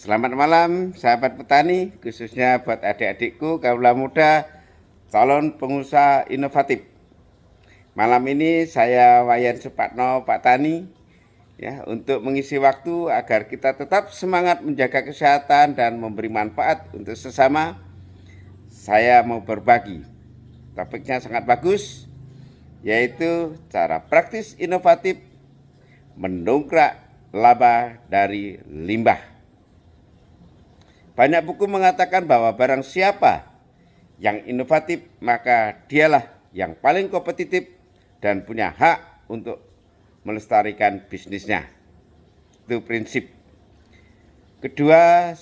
Selamat malam sahabat petani, khususnya buat adik-adikku kaula muda calon pengusaha inovatif. Malam ini saya Wayan Supatno Pak Tani ya, untuk mengisi waktu agar kita tetap semangat menjaga kesehatan dan memberi manfaat untuk sesama. Saya mau berbagi. Topiknya sangat bagus, yaitu cara praktis inovatif mendongkrak laba dari limbah. Banyak buku mengatakan bahwa barang siapa yang inovatif, maka dialah yang paling kompetitif dan punya hak untuk melestarikan bisnisnya. Itu prinsip. Kedua,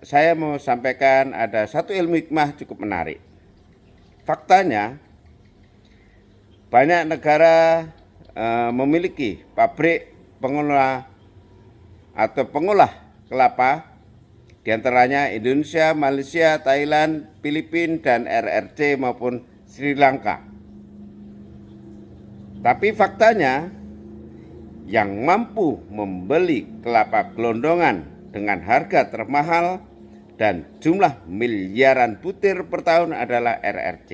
saya mau sampaikan ada satu ilmu hikmah cukup menarik. Faktanya, banyak negara memiliki pabrik pengolah kelapa, di antaranya Indonesia, Malaysia, Thailand, Filipina, dan RRC maupun Sri Lanka. Tapi faktanya, yang mampu membeli kelapa gelondongan dengan harga termahal dan jumlah miliaran butir per tahun adalah RRC.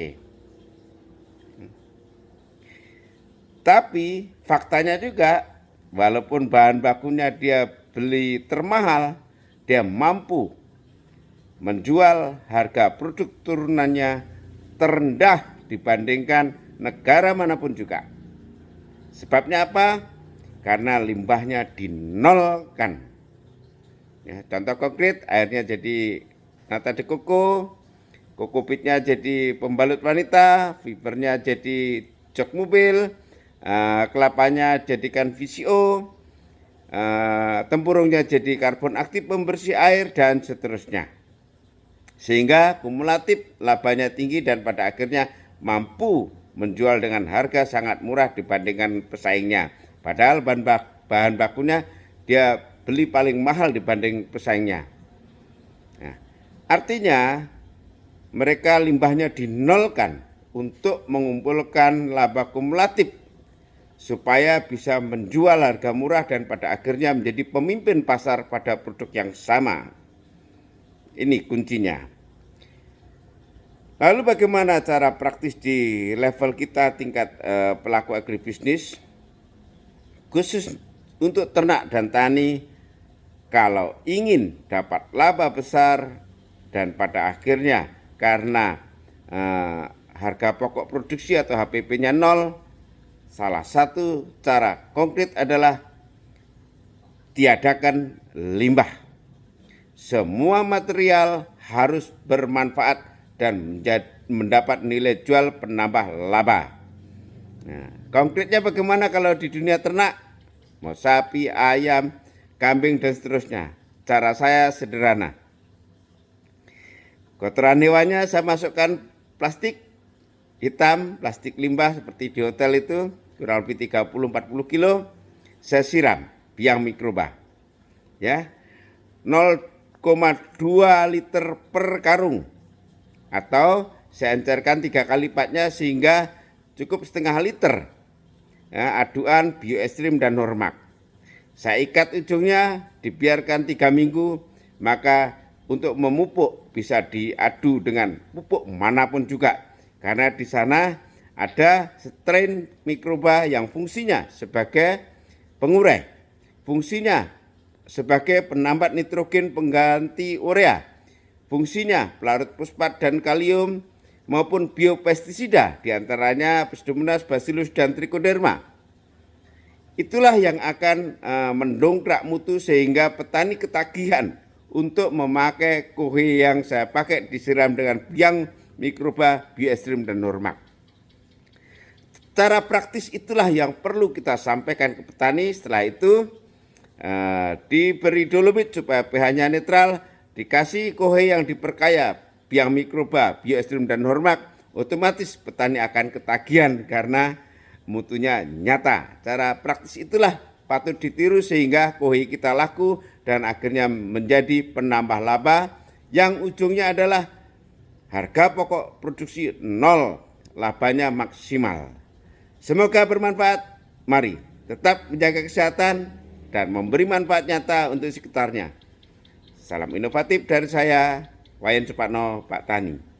Tapi faktanya juga, walaupun bahan bakunya dia beli termahal, dia mampu menjual harga produk turunannya terendah dibandingkan negara manapun juga. Sebabnya apa? Karena limbahnya dinolkan. Ya, contoh konkret, airnya jadi nata de coco, kokopitnya jadi pembalut wanita, fibernya jadi jok mobil, kelapanya jadikan VCO, tempurungnya jadi karbon aktif pembersih air, dan seterusnya. Sehingga kumulatif labanya tinggi dan pada akhirnya mampu menjual dengan harga sangat murah dibandingkan pesaingnya. Padahal bahan bakunya dia beli paling mahal dibanding pesaingnya. Nah, artinya mereka limbahnya dinolkan untuk mengumpulkan laba kumulatif supaya bisa menjual harga murah dan pada akhirnya menjadi pemimpin pasar pada produk yang sama. Ini kuncinya. Lalu bagaimana cara praktis di level kita tingkat pelaku agribisnis, khusus untuk ternak dan tani? Kalau ingin dapat laba besar dan pada akhirnya karena harga pokok produksi atau HPP-nya nol, salah satu cara konkret adalah tiadakan limbah. Semua material harus bermanfaat dan mendapat nilai jual penambah laba. Nah, konkretnya bagaimana kalau di dunia ternak? Mau sapi, ayam, kambing, dan seterusnya. Cara saya sederhana. Kotoran hewannya saya masukkan plastik hitam, plastik limbah seperti di hotel itu, kurang lebih 30-40 kilo, saya siram biang mikroba. Ya, 0,2 liter per karung, atau saya encerkan 3 kali lipatnya sehingga cukup setengah liter. Ya, aduan bioestrim dan normak. Saya ikat ujungnya, dibiarkan 3 minggu, maka untuk memupuk bisa diadu dengan pupuk manapun juga. Karena di sana ada strain mikroba yang fungsinya sebagai pengurai, fungsinya sebagai penambat nitrogen pengganti urea, fungsinya pelarut fosfat dan kalium maupun biopestisida, diantaranya Pseudomonas, Bacillus, dan Trichoderma. Itulah yang akan mendongkrak mutu sehingga petani ketagihan untuk memakai kohe yang saya pakai disiram dengan biang mikroba, bioestrim, dan normak. Cara praktis itulah yang perlu kita sampaikan ke petani. Setelah itu diberi dolomit supaya pH-nya netral, dikasih kohe yang diperkaya biang mikroba, bioestrim, dan normak, otomatis petani akan ketagihan karena mutunya nyata. Cara praktis itulah patut ditiru sehingga kohe kita laku dan akhirnya menjadi penambah laba yang ujungnya adalah harga pokok produksi nol, labanya maksimal. Semoga bermanfaat. Mari tetap menjaga kesehatan dan memberi manfaat nyata untuk sekitarnya. Salam inovatif dari saya, Wayan Supatno, Pak Tani.